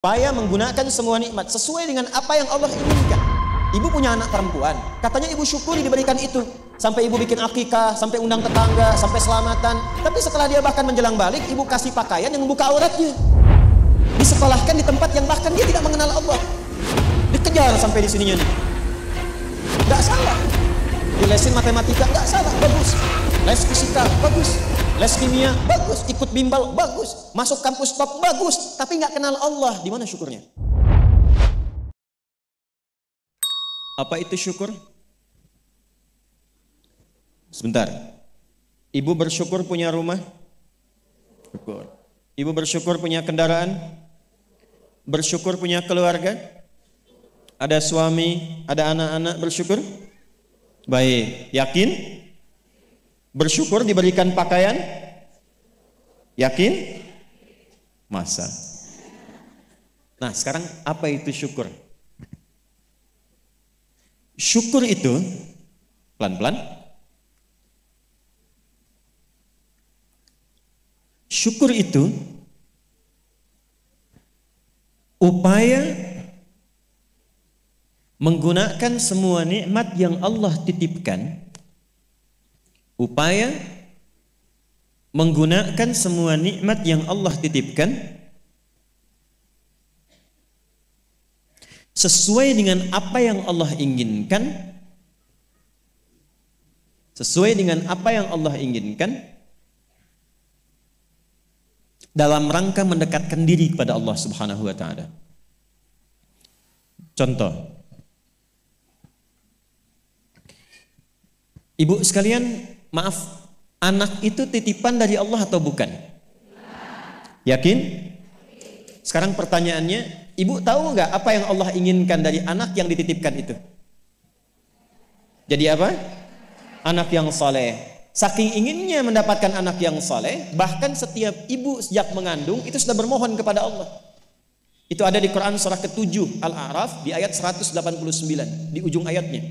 Upaya menggunakan semua nikmat sesuai dengan apa yang Allah inginkan. Ibu punya anak perempuan, katanya ibu syukuri diberikan itu. Sampai ibu bikin akikah, sampai undang tetangga, sampai selamatan. Tapi setelah dia bahkan menjelang balik, ibu kasih pakaian yang membuka auratnya. Disekolahkan di tempat yang bahkan dia tidak mengenal Allah. Dikejar sampai di sininya nih. Gak salah. Dilesin matematika, gak salah, bagus. Les fisika, bagus. Les kimia, bagus. Ikut bimbel, bagus. Masuk kampus top, bagus. Tapi gak kenal Allah, di mana syukurnya? Apa itu syukur? Sebentar. Ibu bersyukur punya rumah? Syukur. Ibu bersyukur punya kendaraan? Bersyukur punya keluarga? Ada suami, ada anak-anak, bersyukur? Baik. Yakin? Bersyukur diberikan pakaian? Yakin? Masa? Nah, sekarang apa itu syukur? Syukur itu, pelan-pelan, syukur itu upaya menggunakan semua nikmat yang Allah titipkan, upaya menggunakan semua nikmat yang Allah titipkan sesuai dengan apa yang Allah inginkan, sesuai dengan apa yang Allah inginkan, dalam rangka mendekatkan diri kepada Allah Subhanahu wa taala. Contoh, ibu sekalian, maaf, anak itu titipan dari Allah atau bukan? Yakin? Sekarang pertanyaannya, ibu tahu nggak apa yang Allah inginkan dari anak yang dititipkan itu? Jadi apa? Anak yang saleh. Saking inginnya mendapatkan anak yang saleh, bahkan setiap ibu sejak mengandung itu sudah bermohon kepada Allah. Itu ada di Quran surah ke-7 Al-A'raf di ayat 189 di ujung ayatnya.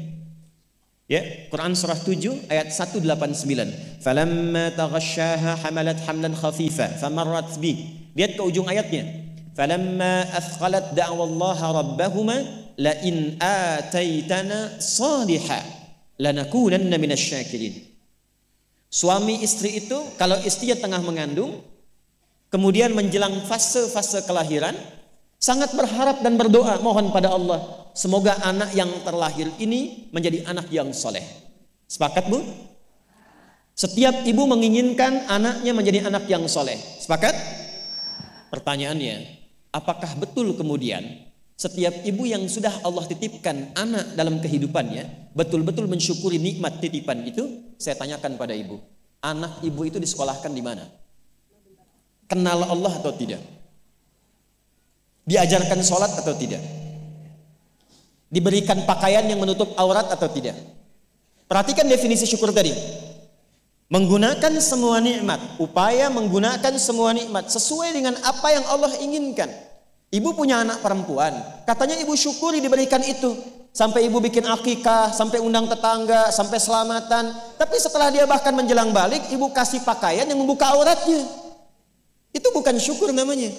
Ya, Quran surah 7 ayat 189. Falamma taghasyaha hamalat hamlan khafifa famarrat bi. Lihat ke ujung ayatnya. Falamma athqalat da'wallaha rabbahuma la in ataitana salihah lanakunanna minasyakirin. Suami istri itu kalau istrinya tengah mengandung, kemudian menjelang fase-fase kelahiran, sangat berharap dan berdoa mohon pada Allah, semoga anak yang terlahir ini menjadi anak yang soleh. Sepakat, Bu? Setiap ibu menginginkan anaknya menjadi anak yang soleh. Sepakat? Pertanyaannya, apakah betul kemudian setiap ibu yang sudah Allah titipkan anak dalam kehidupannya betul-betul mensyukuri nikmat titipan itu? Saya tanyakan pada ibu, anak ibu itu disekolahkan di mana? Kenal Allah atau tidak? Diajarkan sholat atau tidak? Diberikan pakaian yang menutup aurat atau tidak? Perhatikan definisi syukur tadi. Menggunakan semua nikmat, upaya menggunakan semua nikmat sesuai dengan apa yang Allah inginkan. Ibu punya anak perempuan, katanya ibu syukuri diberikan itu. Sampai ibu bikin akikah, sampai undang tetangga, sampai selamatan. Tapi setelah dia bahkan menjelang balik, ibu kasih pakaian yang membuka auratnya. Itu bukan syukur namanya.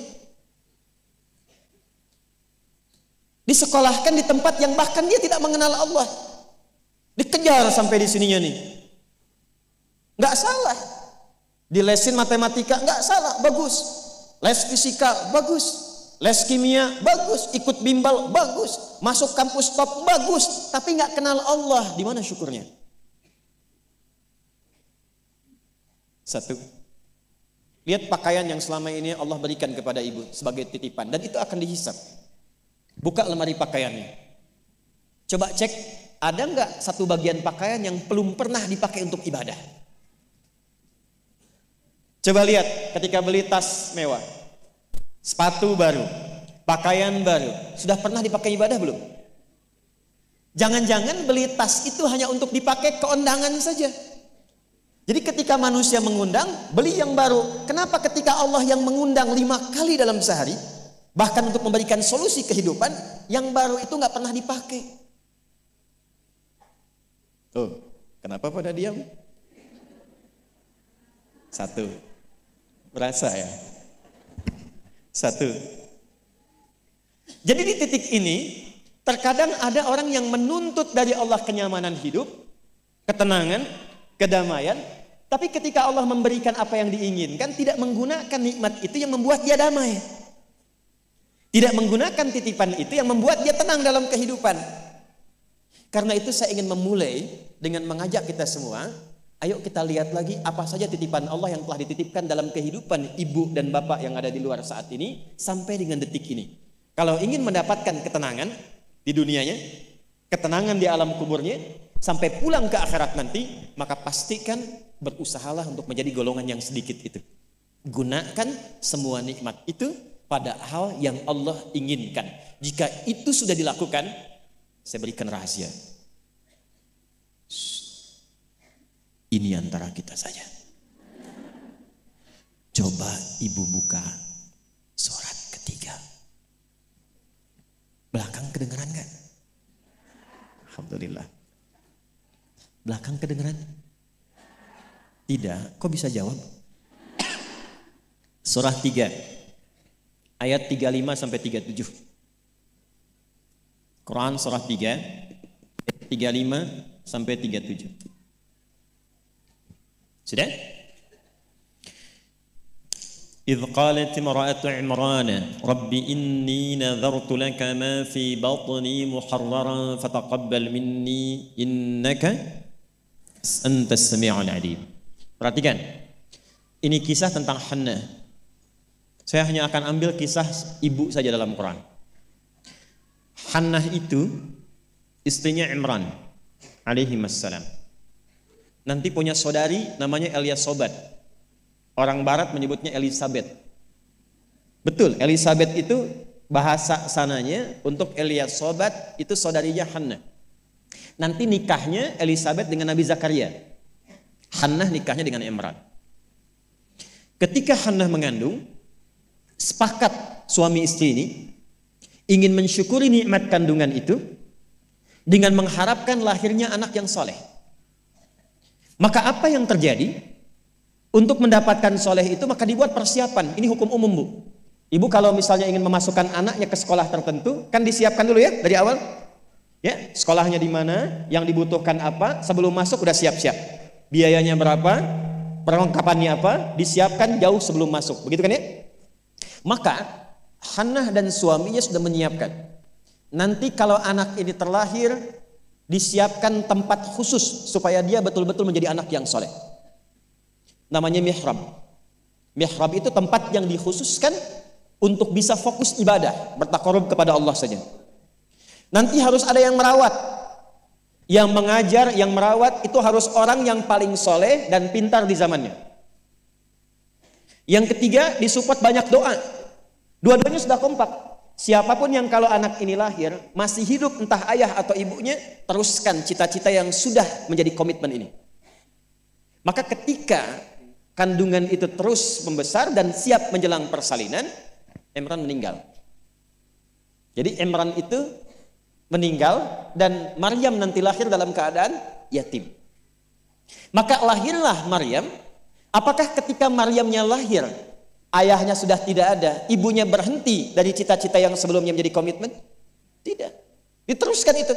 Disekolahkan di tempat yang bahkan dia tidak mengenal Allah. Dikejar sampai di sininya nih. Nggak salah. Dilesin matematika, nggak salah, bagus. Les fisika, bagus. Les kimia, bagus. Ikut bimbel, bagus. Masuk kampus top, bagus. Tapi nggak kenal Allah, di mana syukurnya? Satu. Lihat pakaian yang selama ini Allah berikan kepada ibu sebagai titipan, dan itu akan dihisab. Buka lemari pakaiannya. Coba cek, ada nggak satu bagian pakaian yang belum pernah dipakai untuk ibadah? Coba lihat ketika beli tas mewah, sepatu baru, pakaian baru, sudah pernah dipakai ibadah belum? Jangan-jangan beli tas itu hanya untuk dipakai keundangan saja. Jadi ketika manusia mengundang, beli yang baru. Kenapa ketika Allah yang mengundang 5 kali dalam sehari, bahkan untuk memberikan solusi kehidupan, yang baru itu nggak pernah dipakai? Tuh, kenapa pada diam? Satu, berasa ya? Satu, Jadi di titik ini, terkadang ada orang yang menuntut dari Allah kenyamanan hidup, ketenangan, kedamaian, tapi ketika Allah memberikan apa yang diinginkan, tidak menggunakan nikmat itu yang membuat dia damai. Tidak menggunakan titipan itu yang membuat dia tenang dalam kehidupan. Karena itu saya ingin memulai dengan mengajak kita semua, ayo kita lihat lagi apa saja titipan Allah yang telah dititipkan dalam kehidupan ibu dan bapak yang ada di luar saat ini sampai dengan detik ini. Kalau ingin mendapatkan ketenangan di dunianya, ketenangan di alam kuburnya, sampai pulang ke akhirat nanti, maka pastikan berusahalah untuk menjadi golongan yang sedikit itu. Gunakan semua nikmat itu pada hal yang Allah inginkan. Jika itu sudah dilakukan, saya berikan rahasia. Ini antara kita saja. Coba ibu buka surat ketiga. Belakang kedengeran gak? Alhamdulillah. Belakang kedengeran? Tidak. Kok bisa jawab? Surah 3. Ayat 35 sampai 37. Quran surah 3 35 sampai 37. Sudah? إذ قالت امرأة عمران رب إني نذرت لك ما في بطني محررا فتقبل مني إنك أنت السميع العليم. Perhatikan, ini kisah tentang Hannah. Saya hanya akan ambil kisah ibu saja dalam Quran. Hannah itu istrinya Imran alaihi wassalam. Nanti punya saudari namanya Eliasobat. Orang barat menyebutnya Elizabeth. Betul, Elizabeth itu bahasa sananya untuk Eliasobat itu saudarinya Hannah. Nanti nikahnya Elizabeth dengan Nabi Zakaria. Hannah nikahnya dengan Imran. Ketika Hannah mengandung, sepakat suami istri ini ingin mensyukuri nikmat kandungan itu dengan mengharapkan lahirnya anak yang soleh. Maka apa yang terjadi? Untuk mendapatkan soleh itu maka dibuat persiapan. Ini hukum umum, Bu. Ibu kalau misalnya ingin memasukkan anaknya ke sekolah tertentu, kan disiapkan dulu ya dari awal. Ya, sekolahnya di mana, yang dibutuhkan apa, sebelum masuk udah siap-siap. Biayanya berapa, perlengkapannya apa, disiapkan jauh sebelum masuk. Begitu kan ya? Maka Hannah dan suaminya sudah menyiapkan. Nanti kalau anak ini terlahir, disiapkan tempat khusus supaya dia betul-betul menjadi anak yang soleh. Namanya mihrab. Mihrab itu tempat yang dikhususkan untuk bisa fokus ibadah, bertakarub kepada Allah saja. Nanti harus ada yang merawat. Yang mengajar, yang merawat itu harus orang yang paling soleh dan pintar di zamannya. Yang ketiga, disupport banyak doa. Dua-duanya sudah kompak. Siapapun yang kalau anak ini lahir masih hidup, entah ayah atau ibunya, teruskan cita-cita yang sudah menjadi komitmen ini. Maka ketika kandungan itu terus membesar dan siap menjelang persalinan, Imran meninggal. Jadi Imran itu meninggal dan Maryam nanti lahir dalam keadaan yatim. Maka lahirlah Maryam. Apakah ketika Maryamnya lahir, ayahnya sudah tidak ada, ibunya berhenti dari cita-cita yang sebelumnya menjadi komitmen? Tidak. Diteruskan itu.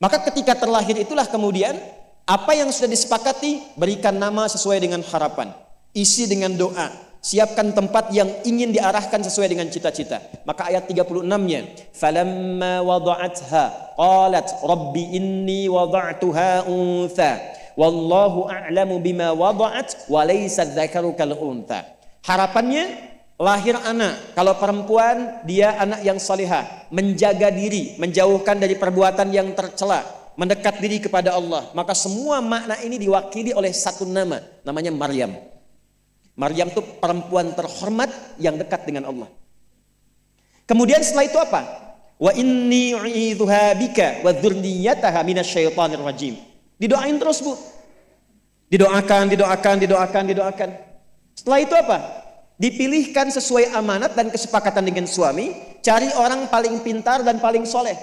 Maka ketika terlahir itulah kemudian apa yang sudah disepakati, berikan nama sesuai dengan harapan, isi dengan doa, siapkan tempat yang ingin diarahkan sesuai dengan cita-cita. Maka ayat 36-nya, falamma wada'atha qalat rabbi inni wada'tuha untha wallahu a'lamu bima wada'at wa laysa dzakaru kal untha. Harapannya lahir anak, kalau perempuan dia anak yang salihah, menjaga diri, menjauhkan dari perbuatan yang tercela, mendekat diri kepada Allah. Maka semua makna ini diwakili oleh satu nama, namanya Maryam. Maryam itu perempuan terhormat yang dekat dengan Allah. Kemudian setelah itu apa? Wa inni u'idzuha bika wa dzurriyyataha minasyaitonir rajim. Didoain terus, Bu. Didoakan. Setelah itu apa? Dipilihkan sesuai amanat dan kesepakatan dengan suami, cari orang paling pintar dan paling soleh.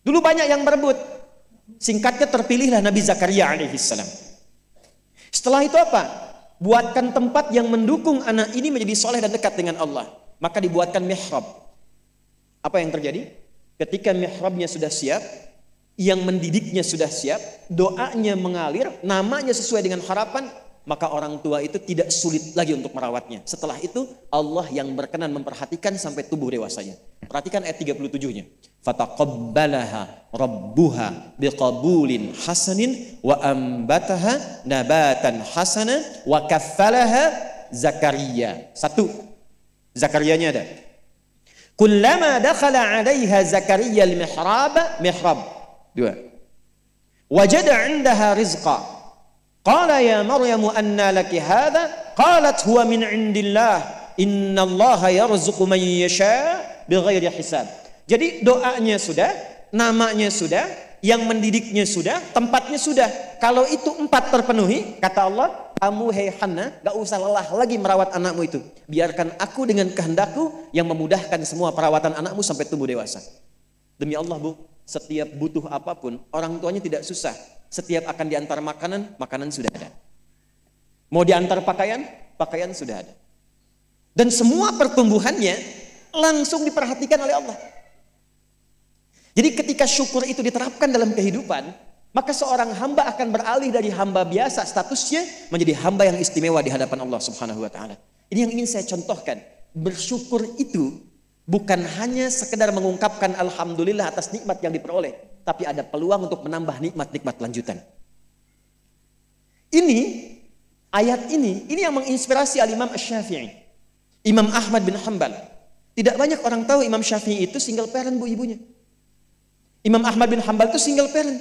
Dulu banyak yang berebut. Singkatnya terpilihlah Nabi Zakaria alaihissalam. Setelah itu apa? Buatkan tempat yang mendukung anak ini menjadi soleh dan dekat dengan Allah. Maka dibuatkan mihrab. Apa yang terjadi? Ketika mihrabnya sudah siap, yang mendidiknya sudah siap, doanya mengalir, namanya sesuai dengan harapan, maka orang tua itu tidak sulit lagi untuk merawatnya. Setelah itu Allah yang berkenan memperhatikan sampai tubuh dewasanya. Perhatikan ayat 37-nya. Fataqabbalaha rabbuha biqabulin hasanin wa ambataha nabatan hasana wa kaffalaha Zakaria. Satu, Zakariyanya ada. Kullama dakhala 'alaiha Zakaria al-mihrab. Dua. Wajada 'indaha rizqa. Qala ya Maryamu anna laki hadha? Qalat huwa min 'indillah. Innallaha yarzuqu man yasha bighairi hisab. Jadi doanya sudah, namanya sudah, yang mendidiknya sudah, tempatnya sudah. Kalau itu 4 terpenuhi, kata Allah, kamu hei Hannah, gak usah lelah lagi merawat anakmu itu. Biarkan aku dengan kehendakku yang memudahkan semua perawatan anakmu sampai tumbuh dewasa. Demi Allah Bu, setiap butuh apapun, orang tuanya tidak susah. Setiap akan diantar makanan, makanan sudah ada. Mau diantar pakaian, pakaian sudah ada. Dan semua pertumbuhannya langsung diperhatikan oleh Allah. Jadi ketika syukur itu diterapkan dalam kehidupan, maka seorang hamba akan beralih dari hamba biasa statusnya menjadi hamba yang istimewa di hadapan Allah Subhanahu wa taala. Ini yang ingin saya contohkan. Bersyukur itu bukan hanya sekedar mengungkapkan alhamdulillah atas nikmat yang diperoleh, tapi ada peluang untuk menambah nikmat-nikmat lanjutan. Ini ayat ini yang menginspirasi Al-Imam Asy-Syafi'i. Imam Ahmad bin Hanbal. Tidak banyak orang tahu Imam Syafi'i itu single parent Bu ibunya. Imam Ahmad bin Hanbal itu single parent.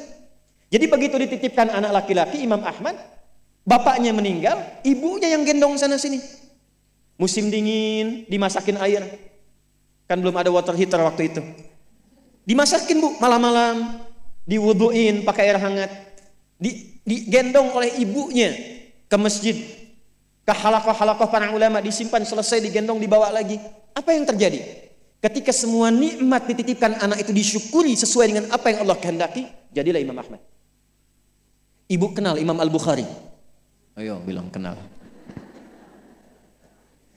Jadi begitu dititipkan anak laki-laki Imam Ahmad, bapaknya meninggal, ibunya yang gendong sana sini. Musim dingin, dimasakin air. Kan belum ada water heater waktu itu. Dimasakin Bu, malam-malam, diwuduin pakai air hangat. Digendong oleh ibunya ke masjid, ke halakoh-halakoh para ulama, disimpan, selesai digendong, dibawa lagi. Apa yang terjadi? Ketika semua nikmat dititipkan anak itu disyukuri sesuai dengan apa yang Allah kehendaki, jadilah Imam Ahmad. Ibu kenal Imam Al-Bukhari? Ayo bilang kenal.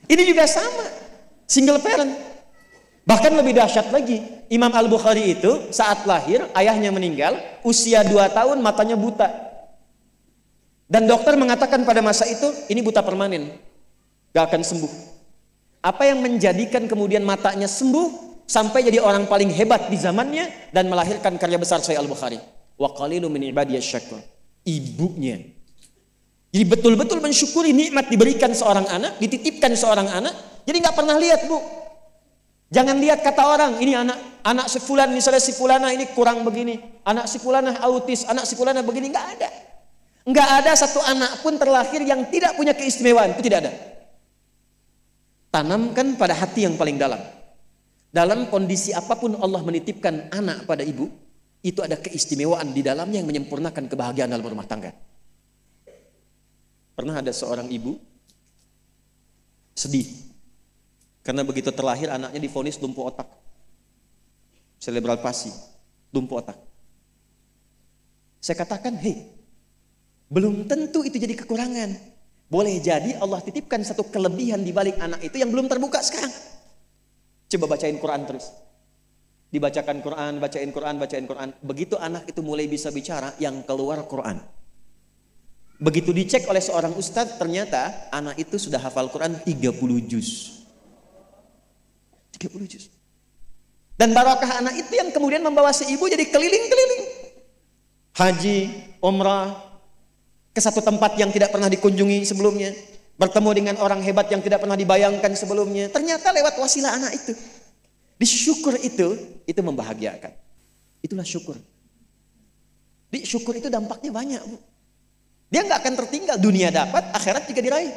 Ini juga sama, single parent. Bahkan lebih dahsyat lagi, Imam Al-Bukhari itu saat lahir ayahnya meninggal, usia 2 tahun matanya buta. Dan dokter mengatakan pada masa itu ini buta permanen, gak akan sembuh. Apa yang menjadikan kemudian matanya sembuh sampai jadi orang paling hebat di zamannya dan melahirkan karya besar Sahih Al-Bukhari. Wa qalilun min ibadiyasy syakur. Ibunya. Jadi betul-betul mensyukuri nikmat diberikan seorang anak, dititipkan seorang anak. Jadi nggak pernah lihat Bu. Jangan lihat kata orang, ini anak si fulan, misalnya si fulana ini kurang begini, anak si fulana autis, anak si fulana begini, nggak ada. Nggak ada satu anak pun terlahir yang tidak punya keistimewaan, itu tidak ada. Tanamkan pada hati yang paling dalam. Dalam kondisi apapun Allah menitipkan anak pada ibu, itu ada keistimewaan di dalamnya yang menyempurnakan kebahagiaan dalam rumah tangga. Pernah ada seorang ibu sedih karena begitu terlahir anaknya divonis lumpuh otak, cerebral palsy, lumpuh otak. Saya katakan, hei, belum tentu itu jadi kekurangan. Boleh jadi Allah titipkan satu kelebihan di balik anak itu yang belum terbuka sekarang. Coba bacain Quran terus. Dibacakan Quran, bacain Quran, bacain Quran. Begitu anak itu mulai bisa bicara, yang keluar Quran. Begitu dicek oleh seorang ustadz, ternyata anak itu sudah hafal Quran 30 juz. 30 juz. Dan barakah anak itu yang kemudian membawa si ibu jadi keliling-keliling. Haji, umrah, ke satu tempat yang tidak pernah dikunjungi sebelumnya, bertemu dengan orang hebat yang tidak pernah dibayangkan sebelumnya, ternyata lewat wasilah anak itu. Disyukur itu membahagiakan. Itulah syukur. Di syukur itu dampaknya banyak Bu. Dia nggak akan tertinggal, dunia dapat, akhirat juga diraih.